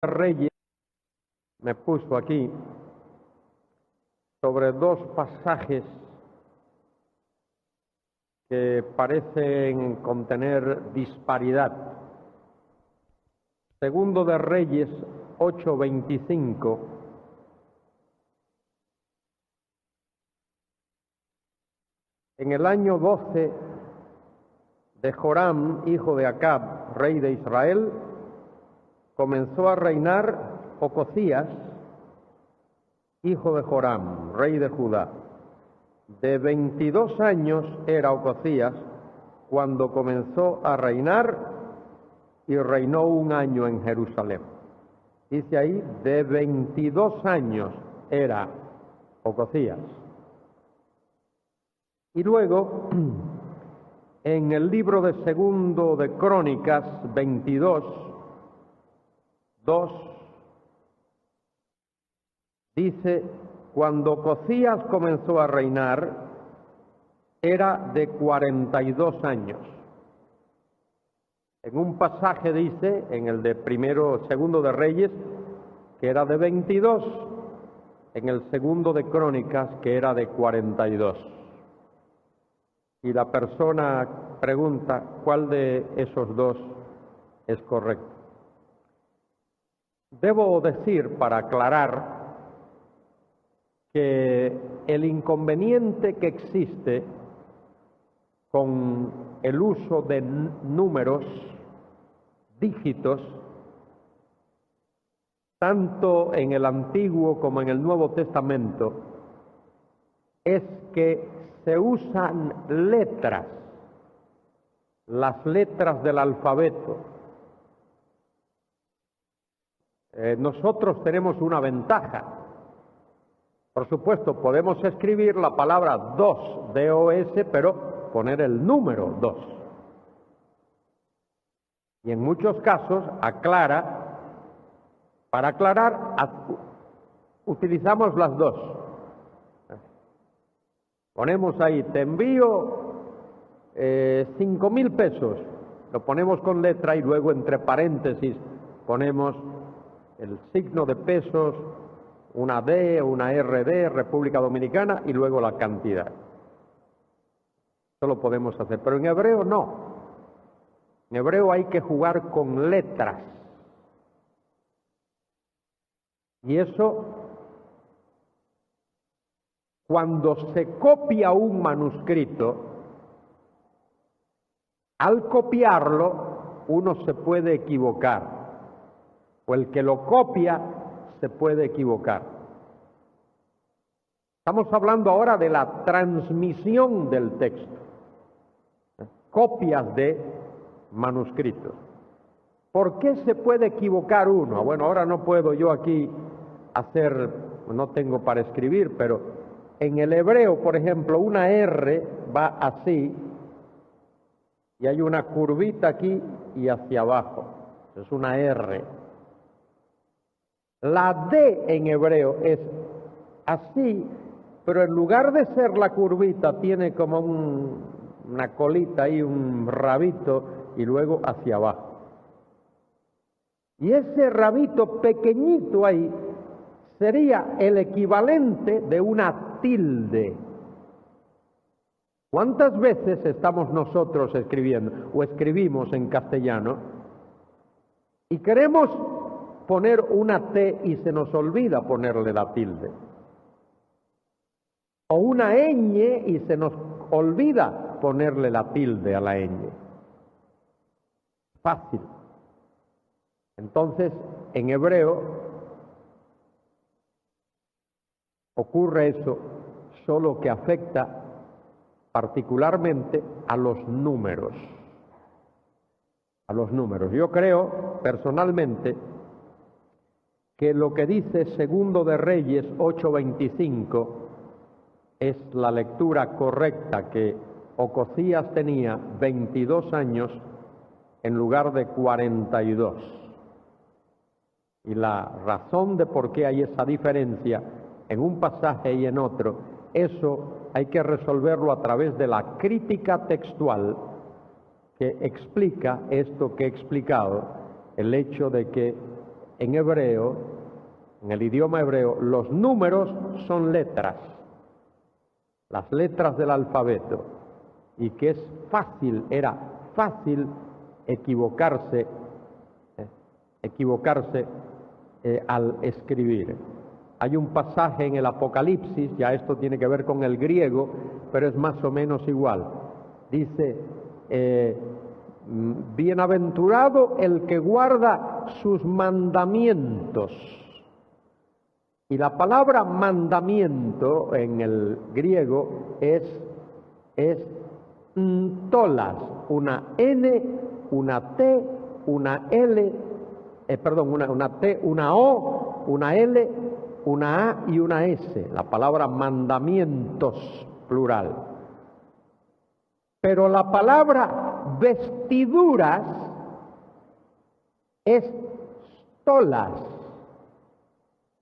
Reyes me puso aquí sobre dos pasajes que parecen contener disparidad. Segundo de Reyes 8:25. En el año 12 de Joram, hijo de Acab, rey de Israel, comenzó a reinar Ocosías, hijo de Joram, rey de Judá. De 22 años era Ocosías cuando comenzó a reinar y reinó 1 año en Jerusalén. Dice ahí, de 22 años era Ocosías. Y luego, en el libro de Segundo de Crónicas 22:2, dice, cuando Ocosías comenzó a reinar, era de 42 años. En un pasaje dice, en el de Segundo de Reyes, que era de 22, en el Segundo de Crónicas, que era de 42. Y la persona pregunta, ¿cuál de esos dos es correcto? Debo decir, para aclarar, que el inconveniente que existe con el uso de números, dígitos, tanto en el Antiguo como en el Nuevo Testamento, es que se usan letras, las letras del alfabeto. Nosotros tenemos una ventaja. Por supuesto, podemos escribir la palabra dos, D-O-S, pero poner el número 2. Y en muchos casos para aclarar, utilizamos las dos. Ponemos ahí, te envío 5,000 pesos, lo ponemos con letra y luego entre paréntesis ponemos el signo de pesos, una D, una RD, República Dominicana, y luego la cantidad. Eso lo podemos hacer, pero en hebreo no. En hebreo hay que jugar con letras. Y eso, cuando se copia un manuscrito, al copiarlo, uno se puede equivocar, o el que lo copia se puede equivocar. Estamos hablando ahora de la transmisión del texto, copias de manuscritos. ¿Por qué se puede equivocar uno? Bueno, ahora no puedo yo aquí no tengo para escribir, pero en el hebreo, por ejemplo, una R va así, y hay una curvita aquí y hacia abajo. Es una R. La D en hebreo es así, pero en lugar de ser la curvita, tiene como una colita ahí, un rabito, y luego hacia abajo. Y ese rabito pequeñito ahí sería el equivalente de una tilde. ¿Cuántas veces estamos nosotros escribiendo o escribimos en castellano y queremos poner una T y se nos olvida ponerle la tilde? O una ñ y se nos olvida ponerle la tilde a la ñ. Fácil. Entonces, en hebreo ocurre eso, solo que afecta particularmente a los números. A los números. Yo creo, personalmente, que lo que dice Segundo de Reyes 8:25 es la lectura correcta, que Ocosías tenía 22 años en lugar de 42. Y la razón de por qué hay esa diferencia en un pasaje y en otro, eso hay que resolverlo a través de la crítica textual que explica esto que he explicado, el hecho de que en hebreo, en el idioma hebreo, los números son letras, las letras del alfabeto, y que era fácil equivocarse al escribir. Hay un pasaje en el Apocalipsis, ya esto tiene que ver con el griego, pero es más o menos igual. Dice, bienaventurado el que guarda sus mandamientos. Y la palabra mandamiento en el griego es tolas, una N, una T, una L, una T, una O, una L, una A y una S, la palabra mandamientos, plural. Pero la palabra vestiduras es stolas,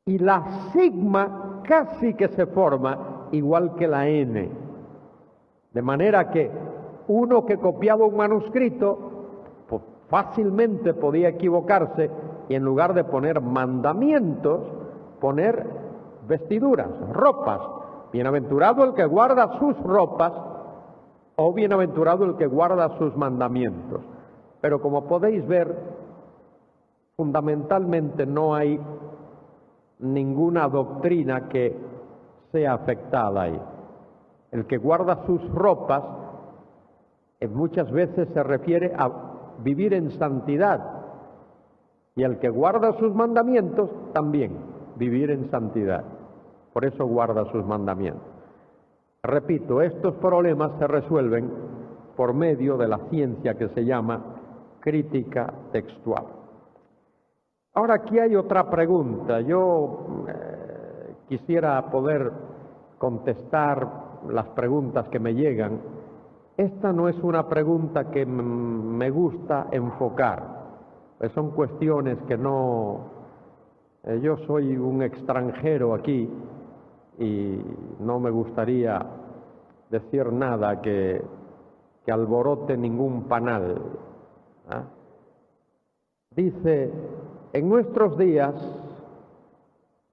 y la sigma casi que se forma igual que la N. De manera que uno que copiaba un manuscrito, pues fácilmente podía equivocarse y en lugar de poner mandamientos, poner vestiduras, ropas. Bienaventurado el que guarda sus ropas, o bienaventurado el que guarda sus mandamientos. Pero como podéis ver, fundamentalmente no hay ninguna doctrina que sea afectada ahí. El que guarda sus ropas muchas veces se refiere a vivir en santidad, y el que guarda sus mandamientos también vivir en santidad. Por eso guarda sus mandamientos. Repito, estos problemas se resuelven por medio de la ciencia que se llama crítica textual. Ahora aquí hay otra pregunta. Yo quisiera poder contestar las preguntas que me llegan. Esta no es una pregunta que me gusta enfocar, pues son cuestiones que no... yo soy un extranjero aquí y no me gustaría decir nada que alborote ningún panal. Dice, en nuestros días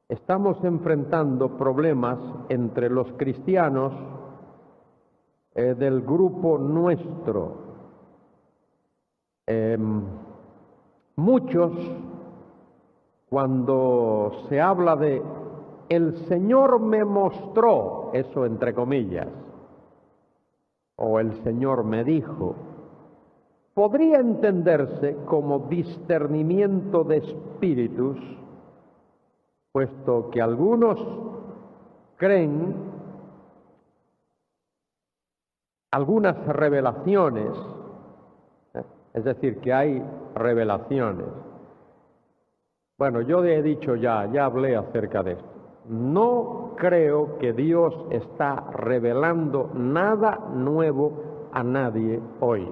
estamos enfrentando problemas entre los cristianos del grupo nuestro. Muchos, cuando se habla de el Señor me mostró, eso entre comillas, o el Señor me dijo, podría entenderse como discernimiento de espíritus, puesto que algunos creen algunas revelaciones, es decir, que hay revelaciones. Bueno, yo he dicho ya hablé acerca de esto. No creo que Dios está revelando nada nuevo a nadie hoy.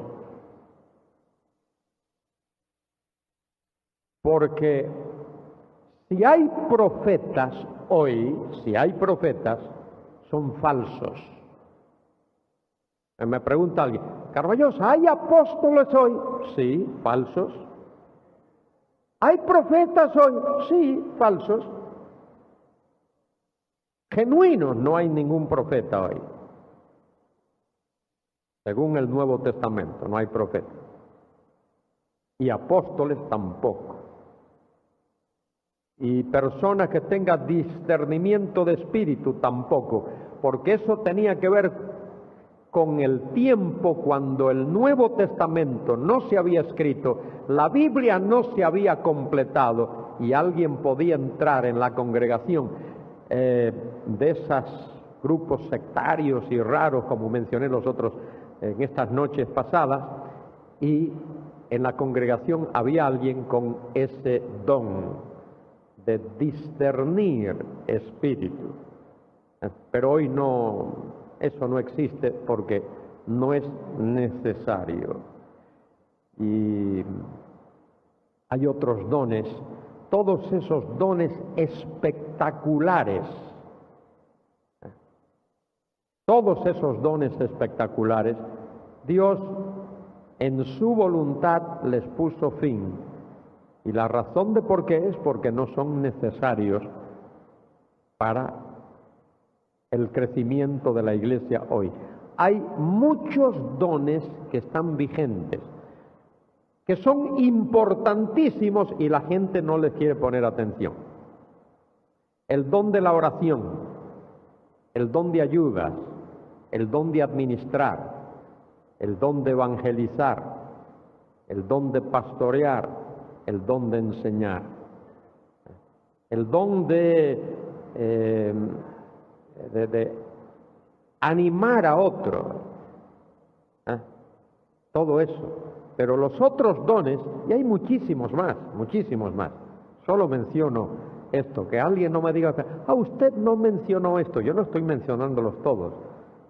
Porque si hay profetas hoy, son falsos. Me pregunta alguien, Carballosa, ¿hay apóstoles hoy? Sí, falsos. ¿Hay profetas hoy? Sí, falsos. Genuinos, no hay ningún profeta hoy. Según el Nuevo Testamento, no hay profetas. Y apóstoles tampoco. Y personas que tengan discernimiento de espíritu tampoco, porque eso tenía que ver con el tiempo cuando el Nuevo Testamento no se había escrito, la Biblia no se había completado y alguien podía entrar en la congregación de esos grupos sectarios y raros, como mencioné los otros en estas noches pasadas, y en la congregación había alguien con ese don de discernir espíritu. Pero hoy no... Eso no existe porque no es necesario. Y hay otros dones, todos esos dones espectaculares. Todos esos dones espectaculares, Dios en su voluntad les puso fin Y la razón de por qué es porque no son necesarios para el crecimiento de la iglesia hoy. Hay muchos dones que están vigentes, que son importantísimos y la gente no les quiere poner atención. El don de la oración, el don de ayudas, el don de administrar, el don de evangelizar, el don de pastorear, el don de enseñar, el don de animar a otro, todo eso. Pero los otros dones, y hay muchísimos más, solo menciono esto, que alguien no me diga, usted no mencionó esto, yo no estoy mencionándolos todos.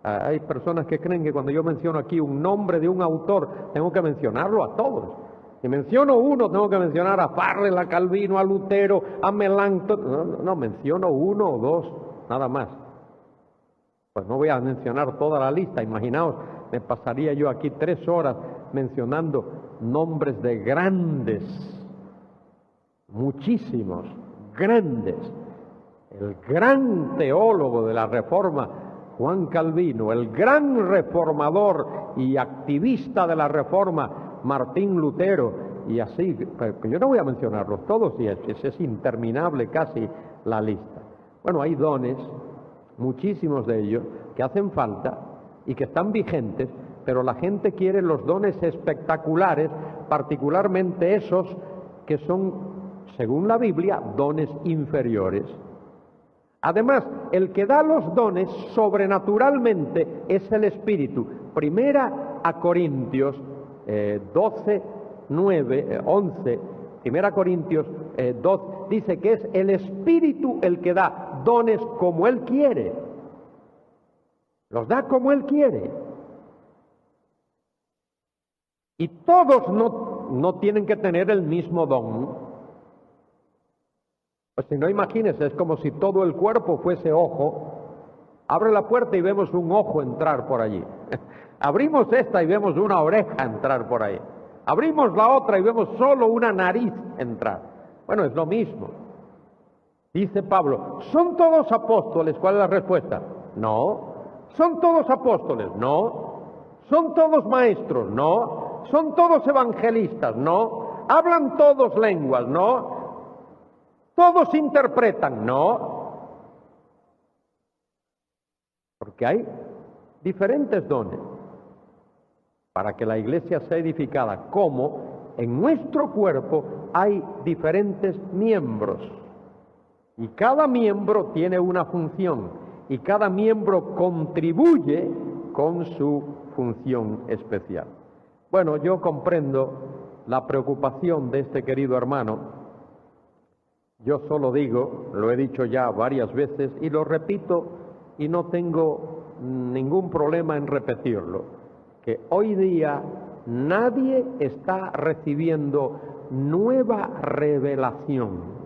Hay personas que creen que cuando yo menciono aquí un nombre de un autor, tengo que mencionarlo a todos. Si menciono uno, tengo que mencionar a Farrell, a Calvino, a Lutero, a Melanchthon. No, menciono uno o dos, nada más. Pues no voy a mencionar toda la lista. Imaginaos, me pasaría yo aquí 3 horas mencionando nombres de grandes, muchísimos, grandes. El gran teólogo de la Reforma, Juan Calvino, el gran reformador y activista de la Reforma, Martín Lutero, y así, pero yo no voy a mencionarlos todos, y es interminable casi la lista. Bueno, hay dones, muchísimos de ellos, que hacen falta y que están vigentes, pero la gente quiere los dones espectaculares, particularmente esos que son, según la Biblia, dones inferiores. Además, el que da los dones sobrenaturalmente es el Espíritu. Primera a Corintios 12, 9, 11, Primera Corintios 2, dice que es el Espíritu el que da dones como Él quiere. Los da como Él quiere. Y todos no tienen que tener el mismo don. Pues si no, imagínense, es como si todo el cuerpo fuese ojo. Abre la puerta y vemos un ojo entrar por allí. Abrimos esta y vemos una oreja entrar por ahí. Abrimos la otra y vemos solo una nariz entrar. Bueno, es lo mismo. Dice Pablo, ¿son todos apóstoles? ¿Cuál es la respuesta? No. ¿Son todos apóstoles? No. ¿Son todos maestros? No. ¿Son todos evangelistas? No. ¿Hablan todos lenguas? No. ¿Todos interpretan? No. Porque hay diferentes dones para que la iglesia sea edificada, como en nuestro cuerpo hay diferentes miembros. Y cada miembro tiene una función, y cada miembro contribuye con su función especial. Bueno, yo comprendo la preocupación de este querido hermano. Yo solo digo, lo he dicho ya varias veces, y lo repito, y no tengo ningún problema en repetirlo, que hoy día nadie está recibiendo nueva revelación.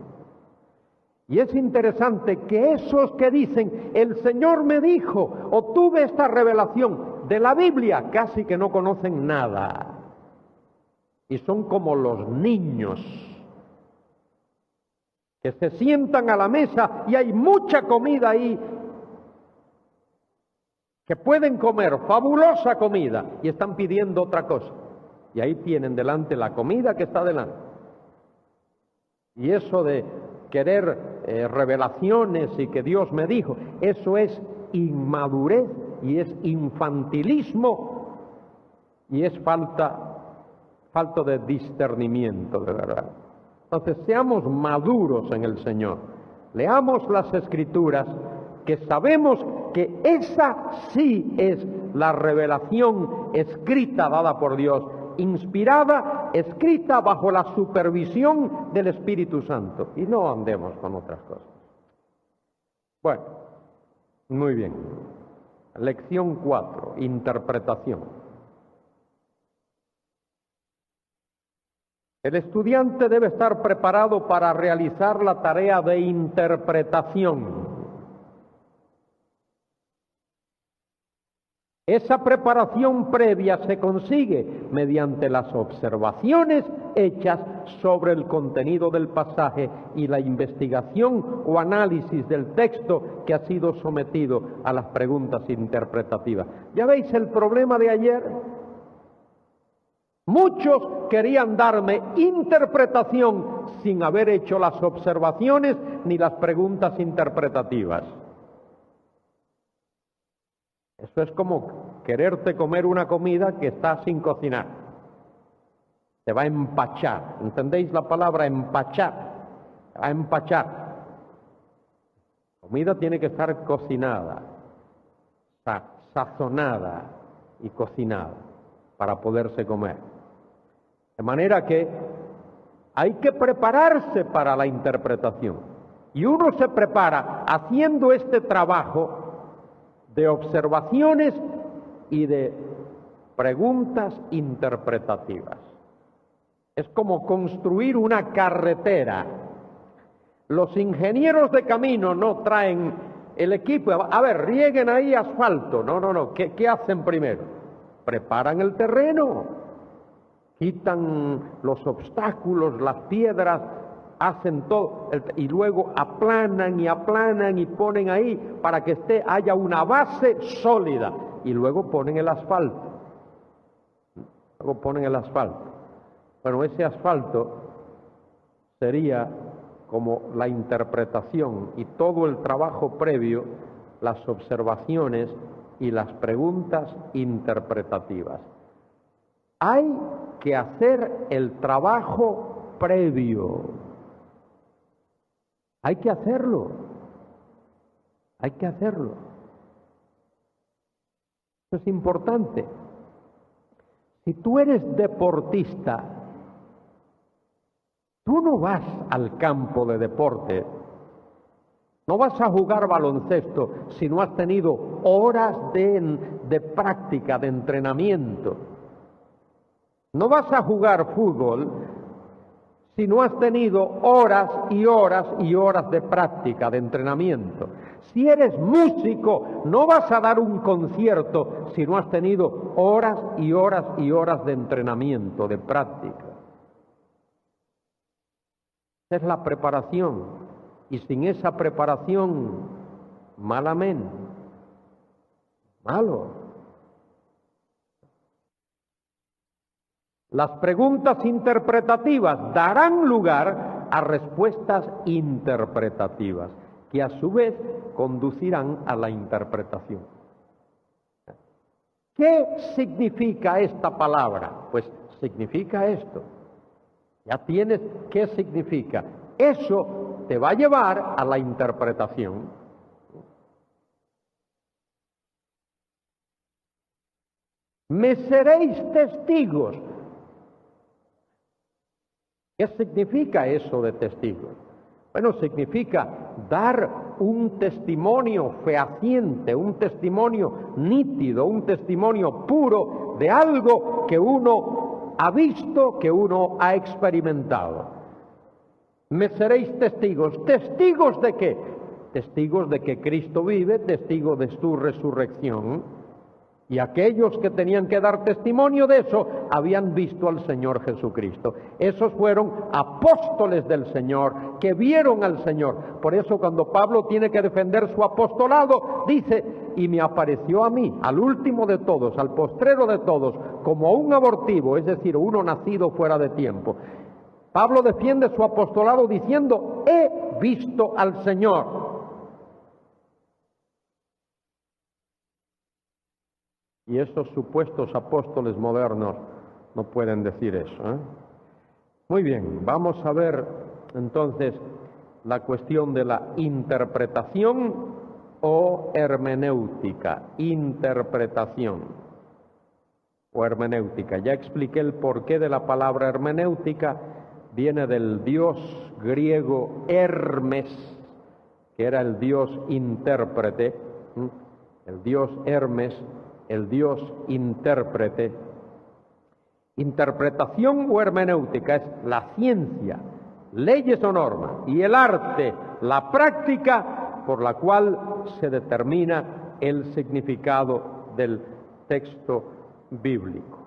Y es interesante que esos que dicen, el Señor me dijo, o tuve esta revelación de la Biblia, casi que no conocen nada. Y son como los niños que se sientan a la mesa y hay mucha comida ahí, que pueden comer, fabulosa comida, y están pidiendo otra cosa. Y ahí tienen delante la comida que está delante. Y eso de querer revelaciones y que Dios me dijo, eso es inmadurez y es infantilismo y es falta de discernimiento, de verdad. Entonces, seamos maduros en el Señor. Leamos las Escrituras, que sabemos que esa sí es la revelación escrita dada por Dios, inspirada, escrita bajo la supervisión del Espíritu Santo, y no andemos con otras cosas. Bueno, muy bien. Lección 4, interpretación. El estudiante debe estar preparado para realizar la tarea de interpretación. Esa preparación previa se consigue mediante las observaciones hechas sobre el contenido del pasaje y la investigación o análisis del texto que ha sido sometido a las preguntas interpretativas. ¿Ya veis el problema de ayer? Muchos querían darme interpretación sin haber hecho las observaciones ni las preguntas interpretativas. Eso es como quererte comer una comida que está sin cocinar. Te va a empachar. ¿Entendéis la palabra empachar? Te va a empachar. La comida tiene que estar cocinada, sazonada y cocinada para poderse comer. De manera que hay que prepararse para la interpretación. Y uno se prepara haciendo este trabajo de observaciones y de preguntas interpretativas. Es como construir una carretera. Los ingenieros de camino no traen el equipo. A ver, rieguen ahí asfalto. No. ¿Qué hacen primero? Preparan el terreno, quitan los obstáculos, las piedras, hacen todo y luego aplanan y ponen ahí para que haya una base sólida y luego ponen el asfalto. Bueno, ese asfalto sería como la interpretación y todo el trabajo previo, las observaciones y las preguntas interpretativas. Hay que hacer el trabajo previo. Hay que hacerlo. Eso es importante. Si tú eres deportista, tú no vas al campo de deporte, no vas a jugar baloncesto si no has tenido horas de práctica, de entrenamiento. No vas a jugar fútbol si no has tenido horas y horas y horas de práctica, de entrenamiento. Si eres músico, no vas a dar un concierto si no has tenido horas y horas y horas de entrenamiento, de práctica. Esa es la preparación. Y sin esa preparación, malamente, malo. Las preguntas interpretativas darán lugar a respuestas interpretativas, que a su vez conducirán a la interpretación. ¿Qué significa esta palabra? Pues significa esto. Ya tienes qué significa. Eso te va a llevar a la interpretación. Me seréis testigos. ¿Qué significa eso de testigos? Bueno, significa dar un testimonio fehaciente, un testimonio nítido, un testimonio puro de algo que uno ha visto, que uno ha experimentado. Me seréis testigos. ¿Testigos de qué? Testigos de que Cristo vive, testigos de su resurrección. Y aquellos que tenían que dar testimonio de eso habían visto al Señor Jesucristo. Esos fueron apóstoles del Señor, que vieron al Señor. Por eso cuando Pablo tiene que defender su apostolado, dice, y me apareció a mí, al último de todos, al postrero de todos, como un abortivo, es decir, uno nacido fuera de tiempo. Pablo defiende su apostolado diciendo, he visto al Señor. Y esos supuestos apóstoles modernos no pueden decir eso, ¿eh? Muy bien, vamos a ver entonces la cuestión de la interpretación o hermenéutica. Interpretación o hermenéutica. Ya expliqué el porqué de la palabra hermenéutica. Viene del dios griego Hermes, que era el dios intérprete. El dios Hermes, el dios intérprete. Interpretación o hermenéutica es la ciencia, leyes o normas, y el arte, la práctica por la cual se determina el significado del texto bíblico.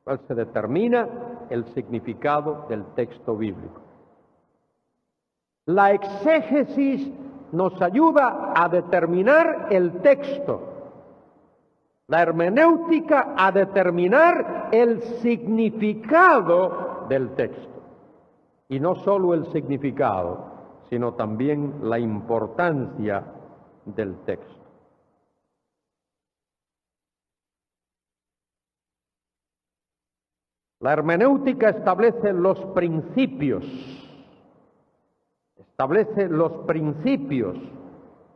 ¿Cuál se determina? El significado del texto bíblico. La exégesis nos ayuda a determinar el texto. La hermenéutica a determinar el significado del texto. Y no solo el significado, sino también la importancia del texto. La hermenéutica establece los principios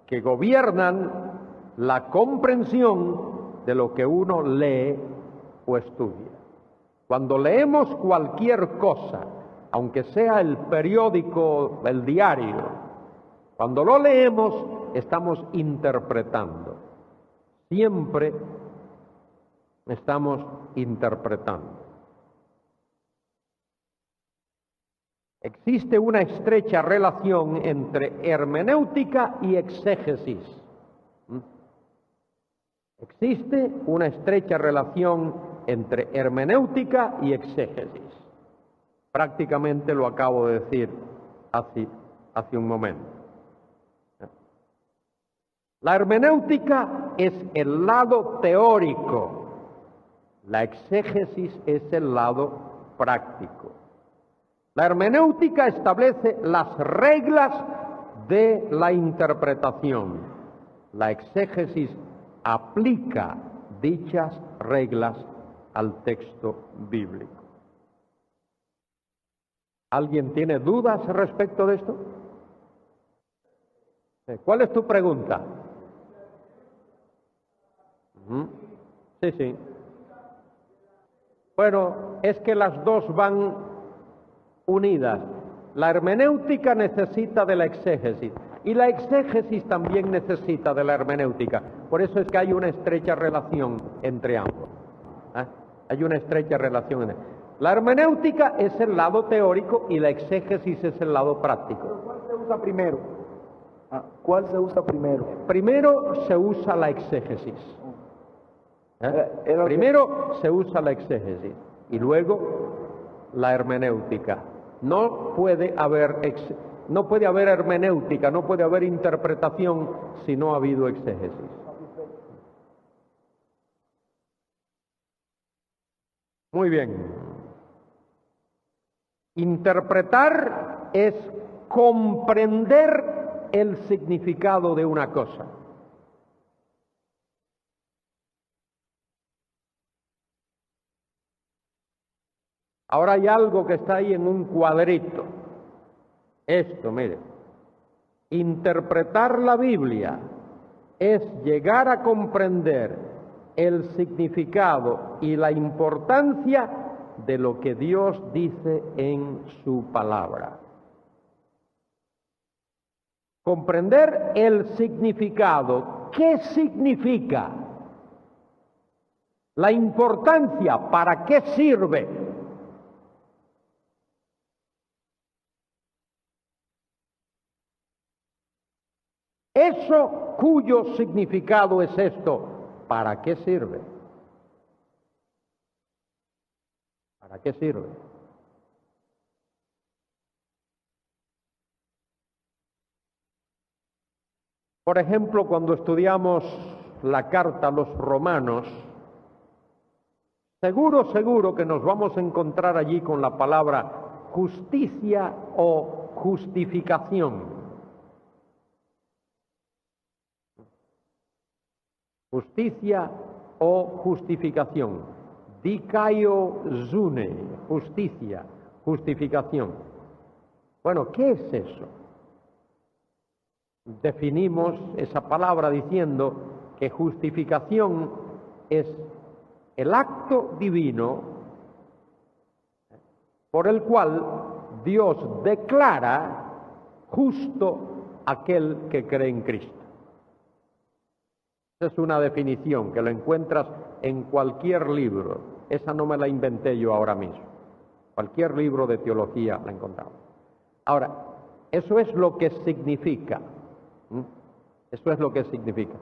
que gobiernan la comprensión de lo que uno lee o estudia. Cuando leemos cualquier cosa, aunque sea el periódico, el diario, cuando lo leemos estamos interpretando. Siempre estamos interpretando. Existe una estrecha relación entre hermenéutica y exégesis. Existe una estrecha relación entre hermenéutica y exégesis. Prácticamente lo acabo de decir hace un momento. La hermenéutica es el lado teórico, la exégesis es el lado práctico. La hermenéutica establece las reglas de la interpretación. La exégesis aplica dichas reglas al texto bíblico. ¿Alguien tiene dudas respecto de esto? ¿Cuál es tu pregunta? Sí. Bueno, es que las dos van unidas. La hermenéutica necesita de la exégesis y la exégesis también necesita de la hermenéutica. Por eso es que hay una estrecha relación entre ambos. Hay una estrecha relación. La hermenéutica es el lado teórico y la exégesis es el lado práctico. ¿Cuál se usa primero? ¿Cuál se usa primero? Primero se usa la exégesis. Primero se usa la exégesis y luego la hermenéutica. No puede haber hermenéutica, no puede haber interpretación si no ha habido exégesis. Muy bien. Interpretar es comprender el significado de una cosa. Ahora hay algo que está ahí en un cuadrito. Esto, mire. Interpretar la Biblia es llegar a comprender el significado y la importancia de lo que Dios dice en su palabra. Comprender el significado. ¿Qué significa? La importancia, ¿para qué sirve? Eso cuyo significado es esto, ¿para qué sirve? ¿Para qué sirve? Por ejemplo, cuando estudiamos la carta a los romanos, seguro que nos vamos a encontrar allí con la palabra justicia o justificación. Justicia o justificación. Dikaio zune, justicia, justificación. Bueno, ¿qué es eso? Definimos esa palabra diciendo que justificación es el acto divino por el cual Dios declara justo aquel que cree en Cristo. Esa es una definición que lo encuentras en cualquier libro. Esa no me la inventé yo ahora mismo. Cualquier libro de teología la encontramos. Ahora, eso es lo que significa. Eso es lo que significa.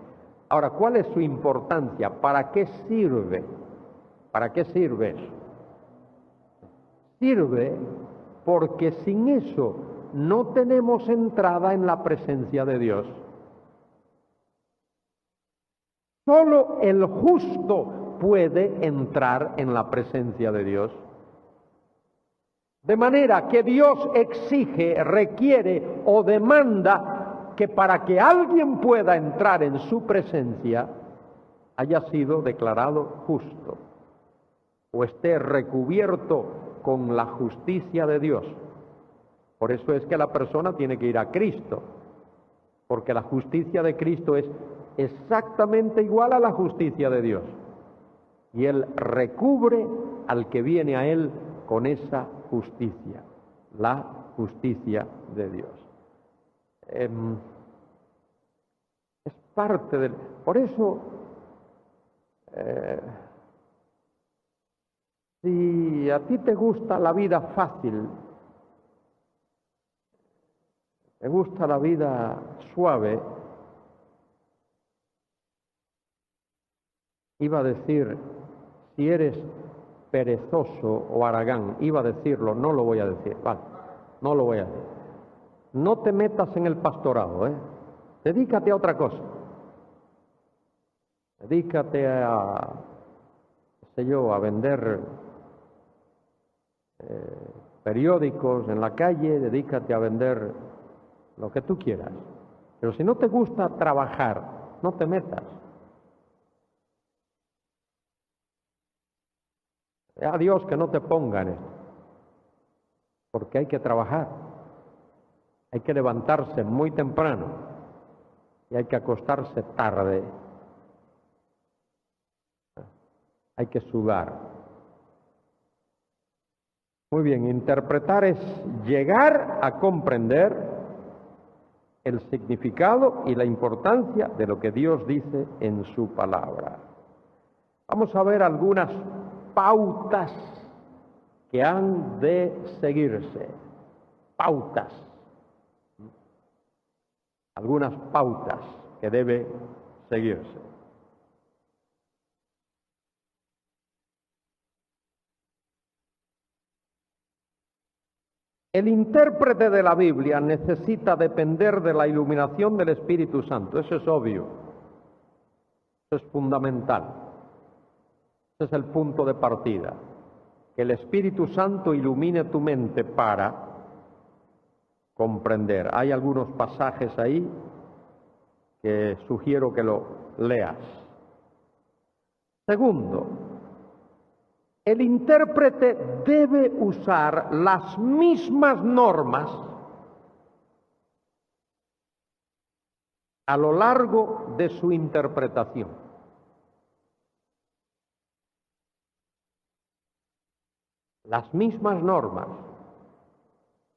Ahora, ¿cuál es su importancia? ¿Para qué sirve? ¿Para qué sirve eso? Sirve porque sin eso no tenemos entrada en la presencia de Dios. Solo el justo puede entrar en la presencia de Dios. De manera que Dios exige, requiere o demanda que para que alguien pueda entrar en su presencia haya sido declarado justo o esté recubierto con la justicia de Dios. Por eso es que la persona tiene que ir a Cristo, porque la justicia de Cristo es exactamente igual a la justicia de Dios. Y Él recubre al que viene a Él con esa justicia, la justicia de Dios. Es parte del... Por eso, si a ti te gusta la vida fácil, te gusta la vida suave, iba a decir, si eres perezoso o haragán, iba a decirlo, no lo voy a decir, vale, no lo voy a decir. No te metas en el pastorado, dedícate a otra cosa. Dedícate a, qué sé yo, a vender periódicos en la calle, dedícate a vender lo que tú quieras. Pero si no te gusta trabajar, no te metas. A Dios que no te ponga en esto, porque hay que trabajar, hay que levantarse muy temprano y hay que acostarse tarde, hay que sudar. Muy bien, interpretar es llegar a comprender el significado y la importancia de lo que Dios dice en su palabra. Vamos a ver algunas pautas que han de seguirse. Pautas. Algunas pautas que debe seguirse. El intérprete de la Biblia necesita depender de la iluminación del Espíritu Santo. Eso es obvio. Eso es fundamental. Ese es el punto de partida. Que el Espíritu Santo ilumine tu mente para comprender. Hay algunos pasajes ahí que sugiero que lo leas. Segundo, el intérprete debe usar las mismas normas a lo largo de su interpretación. Las mismas normas.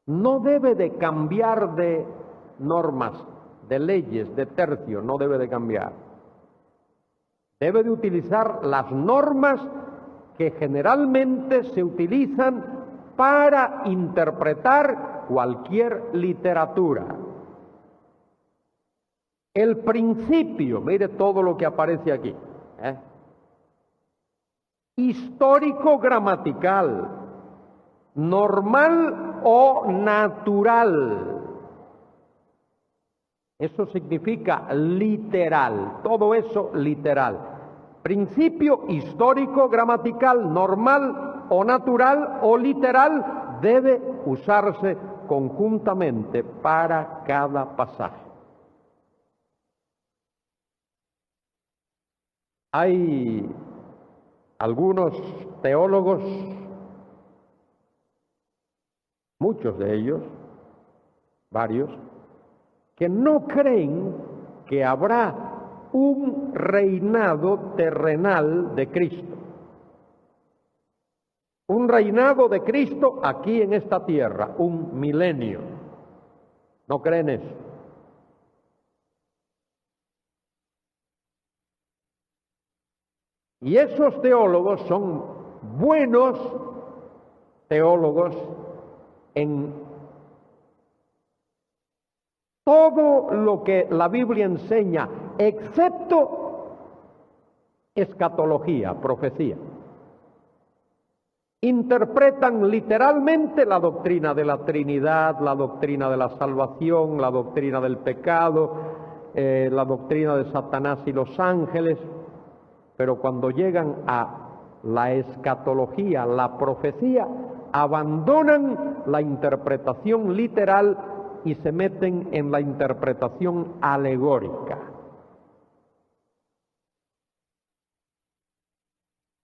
No debe de cambiar de normas, de leyes, de tercio, no debe de cambiar. Debe de utilizar las normas que generalmente se utilizan para interpretar cualquier literatura. El principio, mire todo lo que aparece aquí, histórico-gramatical, normal o natural. Eso significa literal, todo eso literal. Principio histórico, gramatical, normal o natural o literal debe usarse conjuntamente para cada pasaje. Hay algunos teólogos, muchos de ellos, varios, que no creen que habrá un reinado terrenal de Cristo. Un reinado de Cristo aquí en esta tierra, un milenio. ¿No creen eso? Y esos teólogos son buenos teólogos en todo lo que la Biblia enseña, excepto escatología, profecía. Interpretan literalmente la doctrina de la Trinidad, la doctrina de la salvación, la doctrina del pecado, la doctrina de Satanás y los ángeles, pero cuando llegan a la escatología, la profecía, abandonan la interpretación literal y se meten en la interpretación alegórica.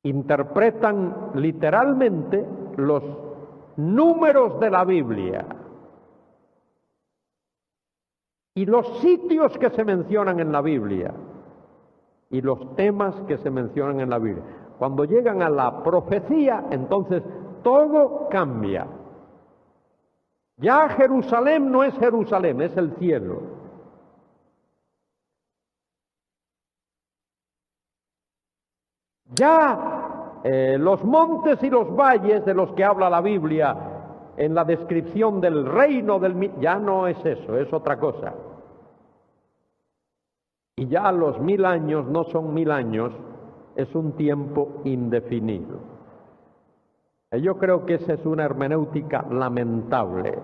Interpretan literalmente los números de la Biblia y los sitios que se mencionan en la Biblia y los temas que se mencionan en la Biblia. Cuando llegan a la profecía, entonces todo cambia. Ya Jerusalén no es Jerusalén, es el cielo. Ya los montes y los valles de los que habla la Biblia en la descripción del reino ya no es eso, es otra cosa. Y ya los 1000 años no son 1000 años, es un tiempo indefinido. Yo creo que esa es una hermenéutica lamentable,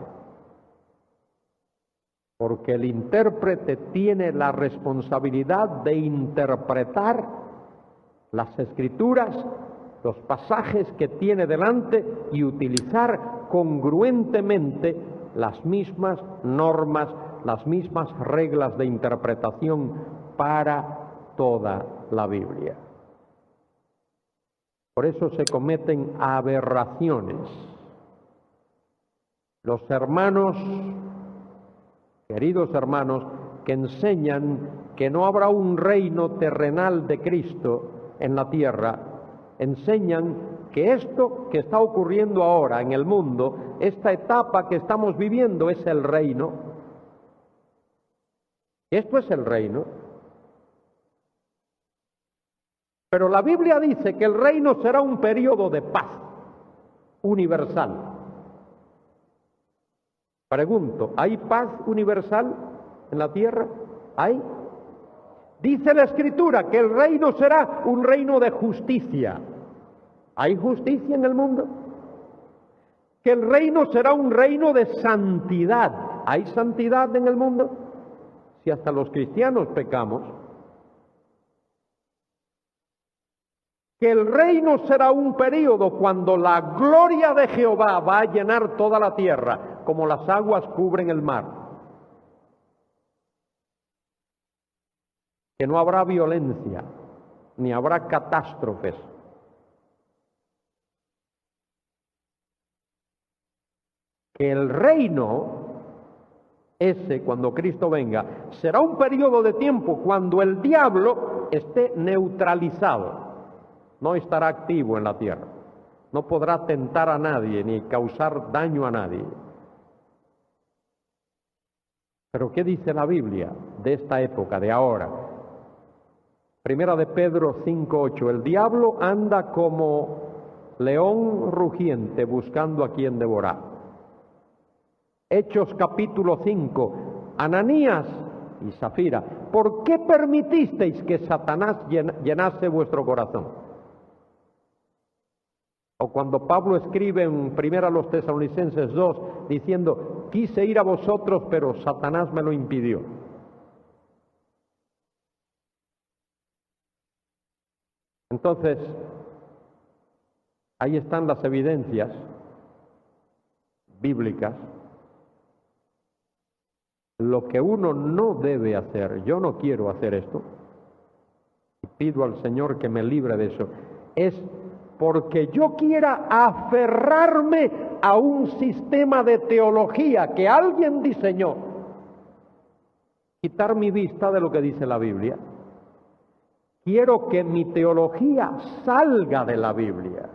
porque el intérprete tiene la responsabilidad de interpretar las escrituras, los pasajes que tiene delante y utilizar congruentemente las mismas normas, las mismas reglas de interpretación para toda la Biblia. Por eso se cometen aberraciones. Los hermanos, queridos hermanos, que enseñan que no habrá un reino terrenal de Cristo en la tierra, enseñan que esto que está ocurriendo ahora en el mundo, esta etapa que estamos viviendo es el reino. Esto es el reino. Pero la Biblia dice que el reino será un periodo de paz universal. Pregunto, ¿hay paz universal en la tierra? ¿Hay? Dice la Escritura que el reino será un reino de justicia. ¿Hay justicia en el mundo? Que el reino será un reino de santidad. ¿Hay santidad en el mundo? Si hasta los cristianos pecamos. Que el reino será un periodo cuando la gloria de Jehová va a llenar toda la tierra, como las aguas cubren el mar. Que no habrá violencia, ni habrá catástrofes. Que el reino, ese cuando Cristo venga, será un periodo de tiempo cuando el diablo esté neutralizado. No estará activo en la tierra. No podrá tentar a nadie ni causar daño a nadie. Pero ¿qué dice la Biblia de esta época, de ahora? Primera de Pedro 5:8. El diablo anda como león rugiente buscando a quien devorar. Hechos capítulo 5. Ananías y Zafira, ¿por qué permitisteis que Satanás llenase vuestro corazón? O cuando Pablo escribe en 1 Tesalonicenses 2, diciendo, quise ir a vosotros, pero Satanás me lo impidió. Entonces, ahí están las evidencias bíblicas. Lo que uno no debe hacer, yo no quiero hacer esto, y pido al Señor que me libre de eso, es porque yo quiera aferrarme a un sistema de teología que alguien diseñó, quitar mi vista de lo que dice la Biblia. Quiero que mi teología salga de la Biblia.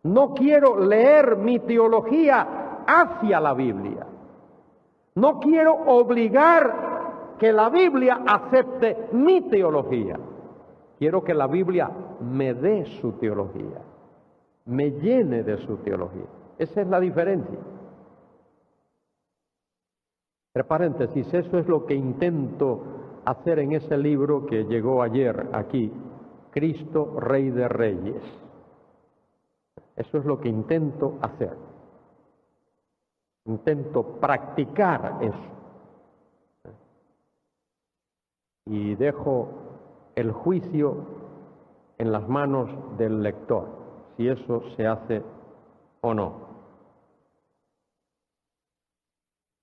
No quiero leer mi teología hacia la Biblia. No quiero obligar que la Biblia acepte mi teología. Quiero que la Biblia me dé su teología, me llene de su teología. Esa es la diferencia. Entre paréntesis, eso es lo que intento hacer en ese libro que llegó ayer aquí, Cristo Rey de Reyes. Eso es lo que intento hacer. Intento practicar eso. Y dejo el juicio en las manos del lector, si eso se hace o no.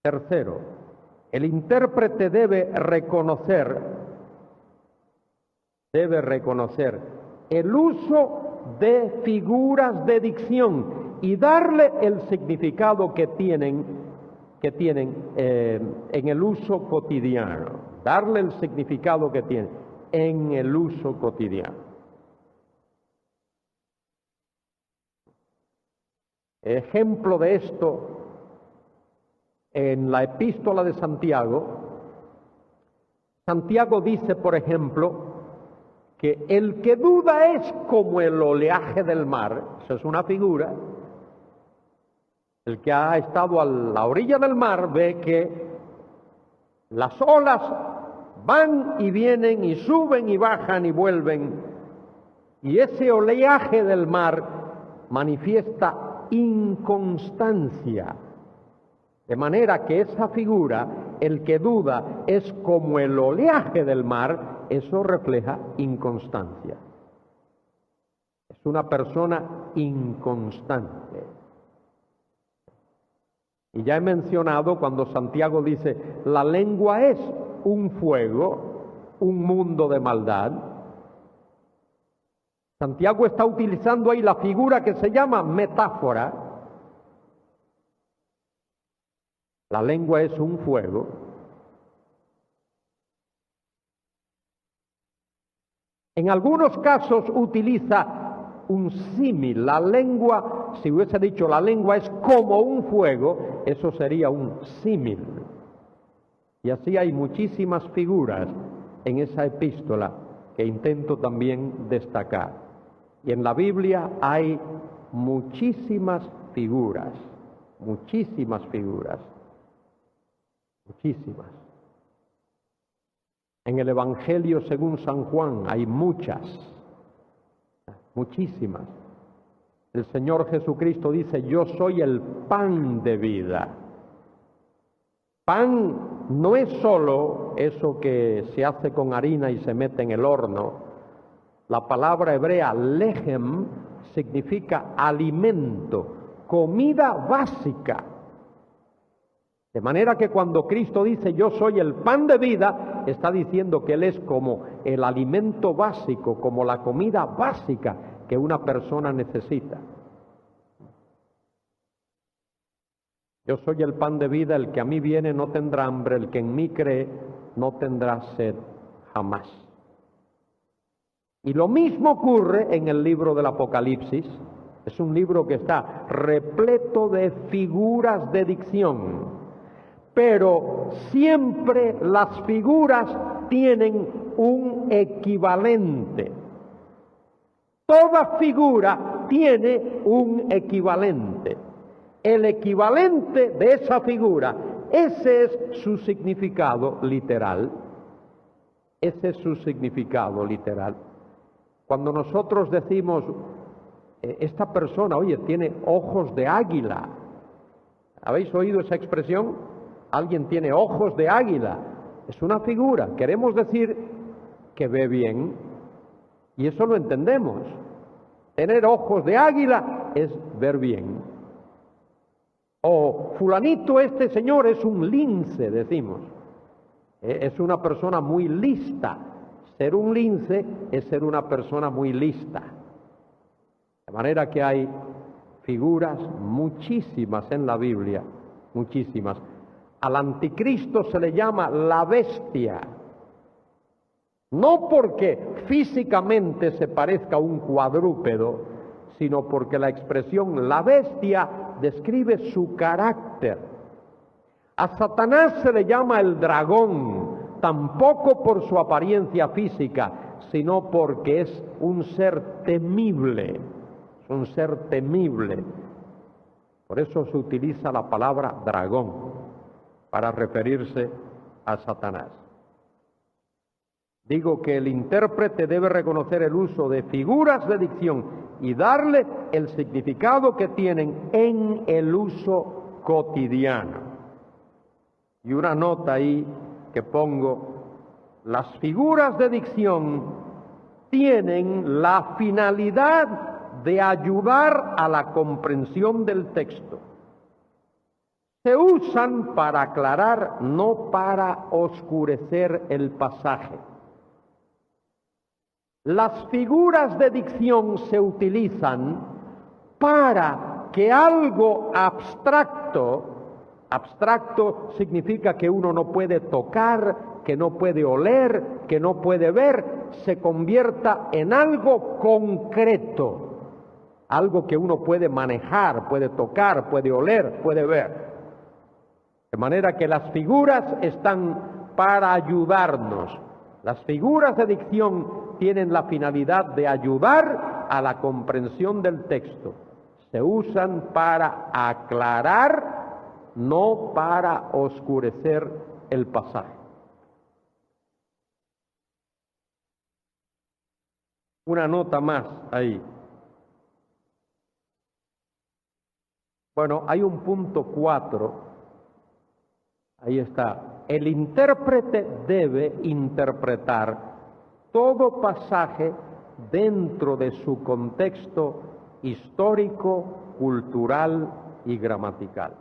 Tercero, el intérprete debe reconocer el uso de figuras de dicción y darle el significado que tienen en el uso cotidiano. Darle el significado que tienen en el uso cotidiano. Ejemplo de esto, en la epístola de Santiago, Santiago dice, por ejemplo, que el que duda es como el oleaje del mar. Eso es una figura. El que ha estado a la orilla del mar ve que las olas van y vienen y suben y bajan y vuelven. Y ese oleaje del mar manifiesta inconstancia. De manera que esa figura, el que duda, es como el oleaje del mar, eso refleja inconstancia. Es una persona inconstante. Y ya he mencionado cuando Santiago dice, la lengua es un fuego, un mundo de maldad. Santiago está utilizando ahí la figura que se llama metáfora. La lengua es un fuego. En algunos casos utiliza un símil. La lengua, si hubiese dicho la lengua es como un fuego, eso sería un símil. Y así hay muchísimas figuras en esa epístola que intento también destacar. Y en la Biblia hay muchísimas figuras, muchísimas. En el Evangelio según San Juan hay muchísimas. El Señor Jesucristo dice, yo soy el pan de vida. Pan no es solo eso que se hace con harina y se mete en el horno. La palabra hebrea lechem significa alimento, comida básica. De manera que cuando Cristo dice yo soy el pan de vida, está diciendo que Él es como el alimento básico, como la comida básica que una persona necesita. Yo soy el pan de vida, el que a mí viene no tendrá hambre, el que en mí cree no tendrá sed jamás. Y lo mismo ocurre en el libro del Apocalipsis. Es un libro que está repleto de figuras de dicción. Pero siempre las figuras tienen un equivalente. Toda figura tiene un equivalente. El equivalente de esa figura, ese es su significado literal. Ese es su significado literal. Cuando nosotros decimos, esta persona, oye, tiene ojos de águila. ¿Habéis oído esa expresión? Alguien tiene ojos de águila. Es una figura. Queremos decir que ve bien. Y eso lo entendemos. Tener ojos de águila es ver bien. O fulanito, este señor es un lince, decimos. Es una persona muy lista. Ser un lince es ser una persona muy lista. De manera que hay figuras muchísimas en la Biblia, muchísimas. Al anticristo se le llama la bestia, no porque físicamente se parezca a un cuadrúpedo, sino porque la expresión la bestia describe su carácter. A Satanás se le llama el dragón, tampoco por su apariencia física, sino porque es un ser temible, Por eso se utiliza la palabra dragón para referirse a Satanás. Digo que el intérprete debe reconocer el uso de figuras de dicción y darle el significado que tienen en el uso cotidiano. Y una nota ahí que pongo: las figuras de dicción tienen la finalidad de ayudar a la comprensión del texto. Se usan para aclarar, no para oscurecer el pasaje. Las figuras de dicción se utilizan para que algo abstracto significa que uno no puede tocar, que no puede oler, que no puede ver, se convierta en algo concreto, algo que uno puede manejar, puede tocar, puede oler, puede ver. De manera que las figuras están para ayudarnos. Las figuras de dicción tienen la finalidad de ayudar a la comprensión del texto. Se usan para aclarar, no para oscurecer el pasaje. Una nota más ahí. Bueno, hay un punto 4. Ahí está. El intérprete debe interpretar todo pasaje dentro de su contexto histórico, cultural y gramatical.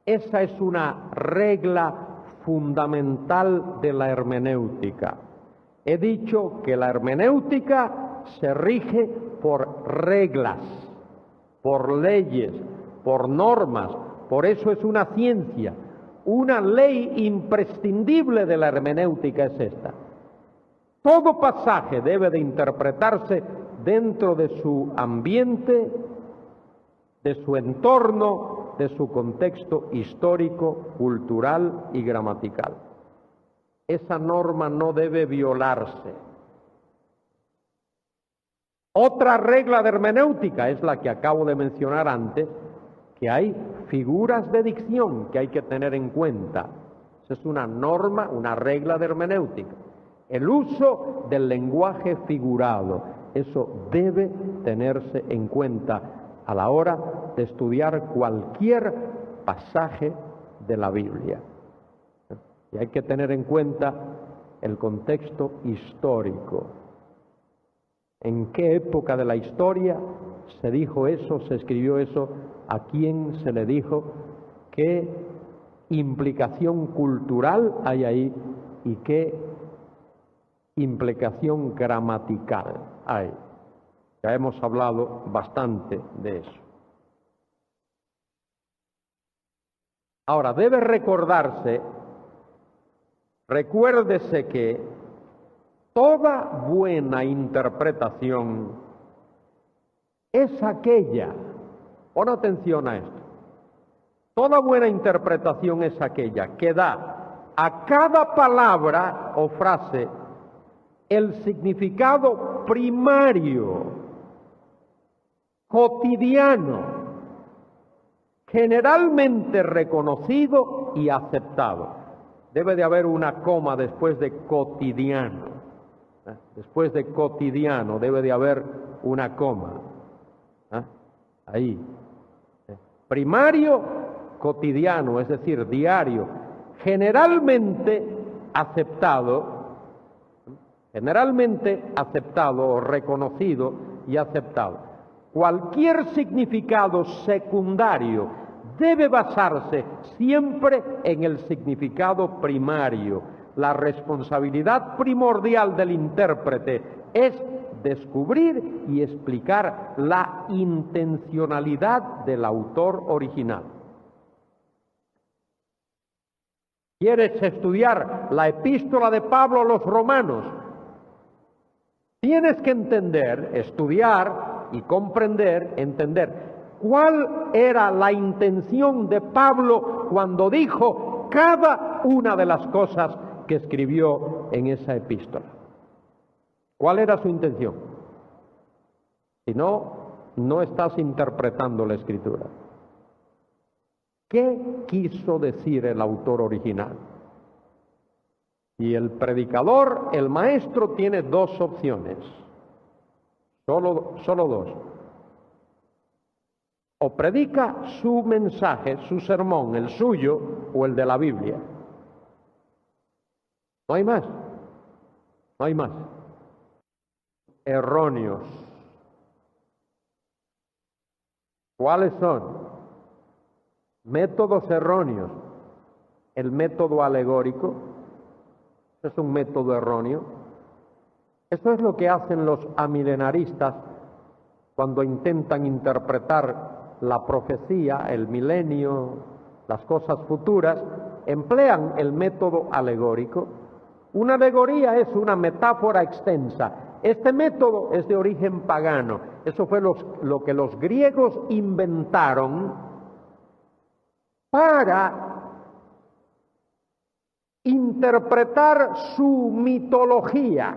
Esa es una regla fundamental de la hermenéutica. He dicho que la hermenéutica se rige por reglas, por leyes, por normas. Por eso es una ciencia. Una ley imprescindible de la hermenéutica es esta: todo pasaje debe de interpretarse dentro de su ambiente, de su entorno, de su contexto histórico, cultural y gramatical. Esa norma no debe violarse. Otra regla de hermenéutica es la que acabo de mencionar antes, que hay figuras de dicción que hay que tener en cuenta. Esa es una norma, una regla de hermenéutica. El uso del lenguaje figurado, eso debe tenerse en cuenta a la hora de estudiar cualquier pasaje de la Biblia. Y hay que tener en cuenta el contexto histórico. ¿En qué época de la historia se dijo eso, se escribió eso? ¿A quién se le dijo? ¿Qué implicación cultural hay ahí? ¿Y qué implicación gramatical hay? Ya hemos hablado bastante de eso. Ahora, debe recordarse, recuérdese que toda buena interpretación es aquella, pon atención a esto, toda buena interpretación es aquella que da a cada palabra o frase el significado primario, cotidiano, generalmente reconocido y aceptado. Debe de haber una coma después de cotidiano. Después de cotidiano debe de haber una coma. Ahí. Primario, cotidiano, es decir, diario, generalmente aceptado o reconocido y aceptado. Cualquier significado secundario debe basarse siempre en el significado primario. La responsabilidad primordial del intérprete es descubrir y explicar la intencionalidad del autor original. ¿Quieres estudiar la epístola de Pablo a los romanos? Tienes que entender, estudiar y comprender, entender cuál era la intención de Pablo cuando dijo cada una de las cosas que escribió en esa epístola. ¿Cuál era su intención? Si no, no estás interpretando la Escritura. ¿Qué quiso decir el autor original? Y el predicador, el maestro, tiene dos opciones, solo dos. O predica su mensaje, su sermón, el suyo o el de la Biblia. No hay más, no hay más. Erróneos. ¿Cuáles son? Métodos erróneos. El método alegórico es un método erróneo. Eso es lo que hacen los amilenaristas cuando intentan interpretar la profecía, el milenio, las cosas futuras. Emplean el método alegórico. Una alegoría es una metáfora extensa. Este método es de origen pagano. Eso fue lo que los griegos inventaron para interpretar su mitología.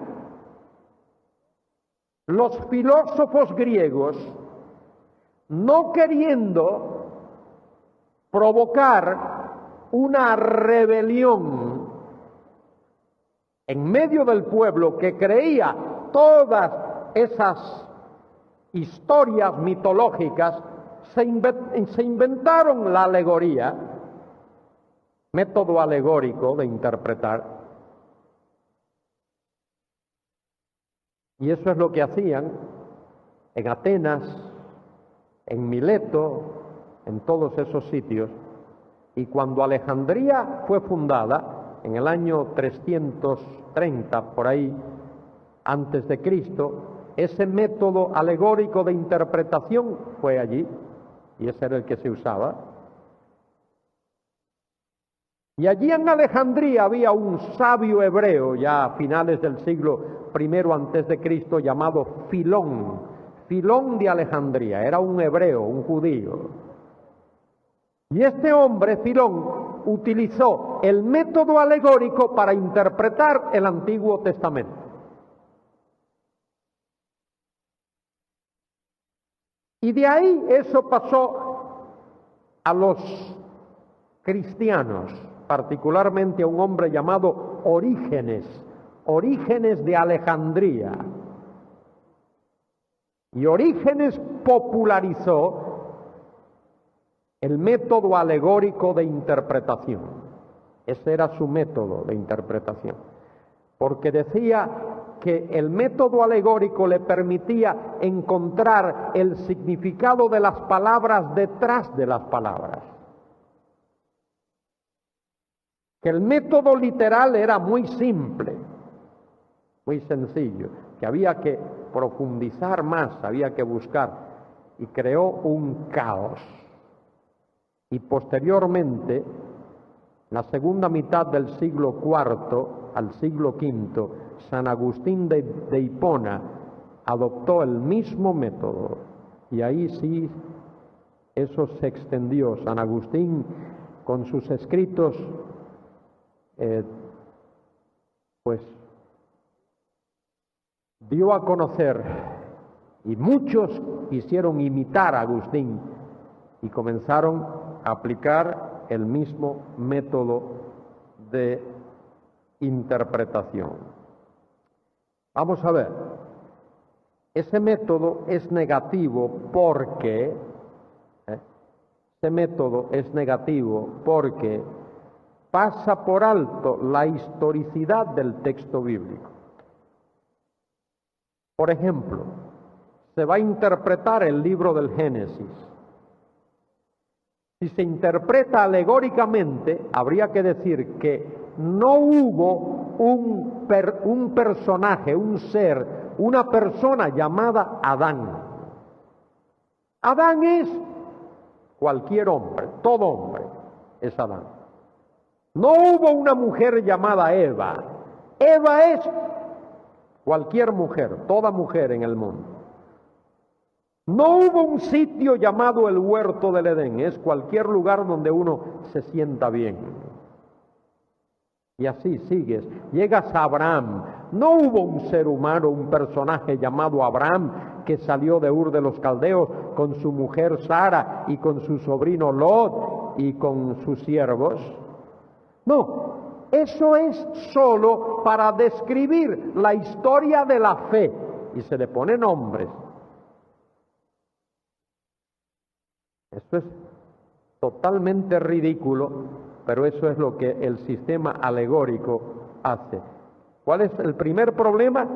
Los filósofos griegos, no queriendo provocar una rebelión en medio del pueblo que creía todas esas historias mitológicas, se inventaron la alegoría, método alegórico de interpretar. Y eso es lo que hacían en Atenas, en Mileto, en todos esos sitios. Y cuando Alejandría fue fundada, en el año 330, por ahí, antes de Cristo, ese método alegórico de interpretación fue allí, y ese era el que se usaba. Y allí en Alejandría había un sabio hebreo, ya a finales del siglo I antes de Cristo, llamado Filón, Filón de Alejandría. Era un hebreo, un judío. Y este hombre, Filón, utilizó el método alegórico para interpretar el Antiguo Testamento. Y de ahí eso pasó a los cristianos, particularmente a un hombre llamado Orígenes, Orígenes de Alejandría. Y Orígenes popularizó el método alegórico de interpretación. Ese era su método de interpretación. Porque decía que el método alegórico le permitía encontrar el significado de las palabras detrás de las palabras. Que el método literal era muy simple, muy sencillo, que había que profundizar más, había que buscar, y creó un caos. Y posteriormente, la segunda mitad del siglo IV al siglo V, San Agustín de Hipona adoptó el mismo método. Y ahí sí, eso se extendió. San Agustín, con sus escritos, pues dio a conocer, y muchos quisieron imitar a Agustín y comenzaron a aplicar el mismo método de interpretación. Vamos a ver, ese método es negativo porque pasa por alto la historicidad del texto bíblico. Por ejemplo, se va a interpretar el libro del Génesis. Si se interpreta alegóricamente, habría que decir que no hubo un personaje, un ser, una persona llamada Adán. Adán es cualquier hombre, todo hombre es Adán. No hubo una mujer llamada Eva. Eva es cualquier mujer, toda mujer en el mundo. No hubo un sitio llamado el huerto del Edén, es cualquier lugar donde uno se sienta bien. Y así sigues, llegas a Abraham. No hubo un ser humano, un personaje llamado Abraham que salió de Ur de los Caldeos con su mujer Sara y con su sobrino Lot y con sus siervos. No, Eso es solo para describir la historia de la fe y se le pone nombres. Eso es totalmente ridículo, pero eso es lo que el sistema alegórico hace. ¿Cuál es el primer problema?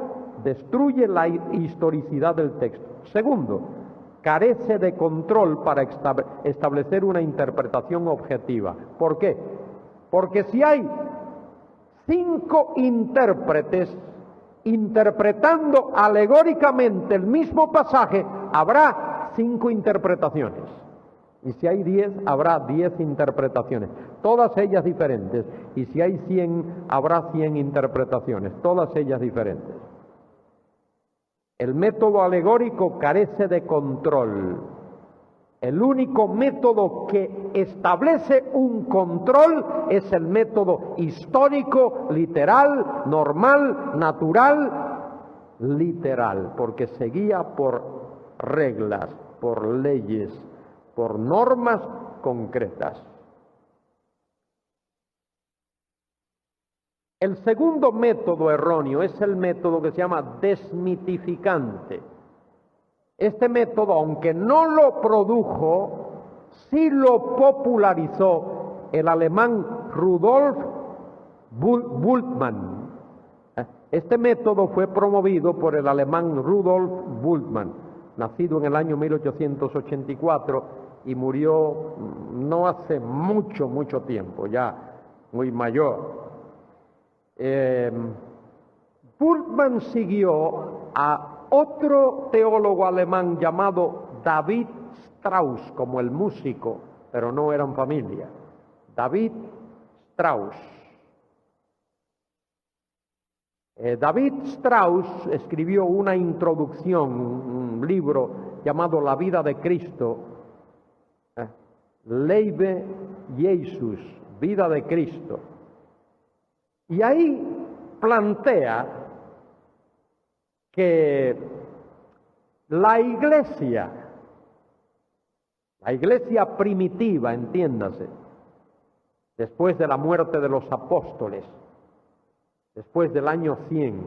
Destruye la historicidad del texto. Segundo, carece de control para establecer una interpretación objetiva. ¿Por qué? Porque si hay 5 intérpretes interpretando alegóricamente el mismo pasaje, habrá 5 interpretaciones. Y si hay 10, habrá 10 interpretaciones, todas ellas diferentes. Y si hay 100, habrá 100 interpretaciones, todas ellas diferentes. El método alegórico carece de control. El único método que establece un control es el método histórico, literal, normal, natural, literal, porque se guía por reglas, por leyes, por normas concretas. El segundo método erróneo es el método que se llama desmitificante. Este método, aunque no lo produjo, sí lo popularizó el alemán Rudolf Bultmann. Este método fue promovido por el alemán Rudolf Bultmann, nacido en el año 1884 y murió no hace mucho tiempo, ya muy mayor. Bultmann siguió a otro teólogo alemán llamado David Strauss, como el músico, pero no eran familia. David Strauss. David Strauss escribió una introducción, un libro llamado La vida de Cristo, Lebe Jesus, vida de Cristo. Y ahí plantea que la iglesia primitiva, entiéndase, después de la muerte de los apóstoles, después del año 100,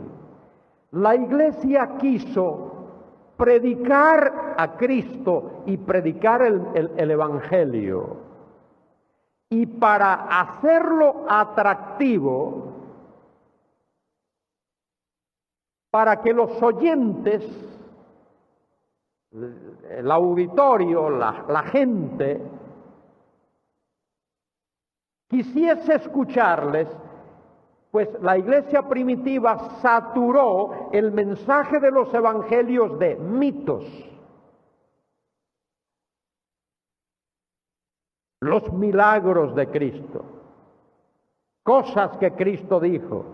la iglesia quiso predicar a Cristo y predicar el Evangelio. Y para hacerlo atractivo, para que los oyentes, el auditorio, la gente, quisiese escucharles, pues la iglesia primitiva saturó el mensaje de los evangelios de mitos. Los milagros de Cristo, cosas que Cristo dijo.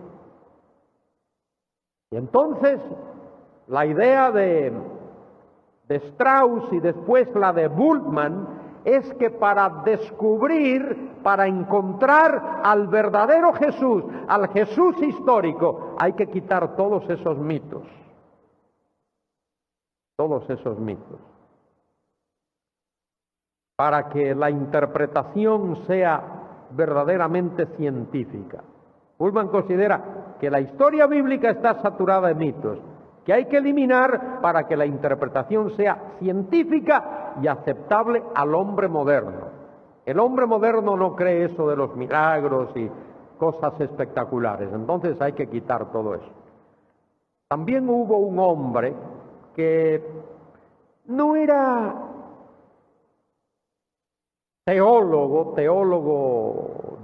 Y entonces la idea de Strauss y después la de Bultmann es que para descubrir, para encontrar al verdadero Jesús, al Jesús histórico, hay que quitar todos esos mitos. Todos esos mitos. Para que la interpretación sea verdaderamente científica. Bultmann considera que la historia bíblica está saturada de mitos, que hay que eliminar para que la interpretación sea científica y aceptable al hombre moderno. El hombre moderno no cree eso de los milagros y cosas espectaculares, entonces hay que quitar todo eso. También hubo un hombre que no era teólogo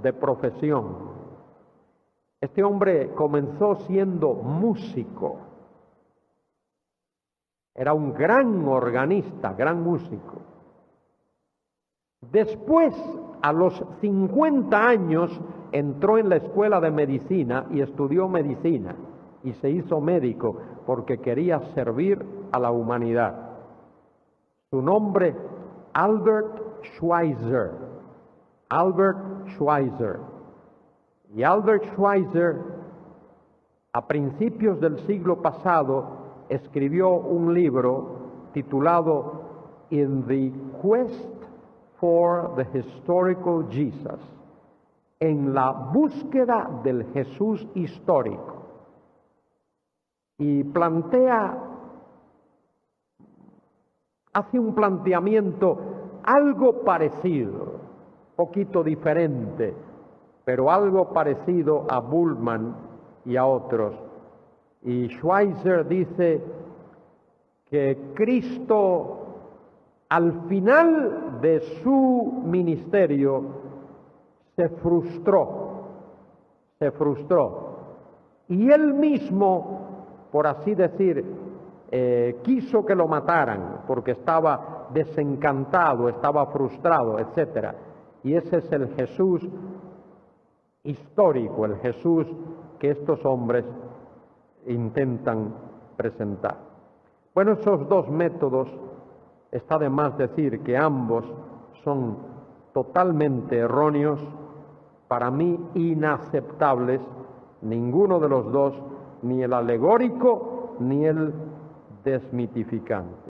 de profesión. Este hombre comenzó siendo músico. Era un gran organista, gran músico. Después, a los 50 años, entró en la escuela de medicina y estudió medicina y se hizo médico porque quería servir a la humanidad. Su nombre, Albert Schweitzer. Albert Schweitzer. Y Albert Schweitzer, a principios del siglo pasado, escribió un libro titulado In the Quest for the Historical Jesus, en la búsqueda del Jesús histórico. Y hace un planteamiento algo parecido, poquito diferente, pero algo parecido a Bultmann y a otros. Y Schweitzer dice que Cristo, al final de su ministerio, se frustró, y él mismo, por así decir, quiso que lo mataran, porque estaba desencantado, estaba frustrado, etc. Y ese es el Jesús histórico, el Jesús que estos hombres intentan presentar. Bueno, esos dos métodos, está de más decir que ambos son totalmente erróneos, para mí inaceptables, ninguno de los dos, ni el alegórico ni el desmitificante.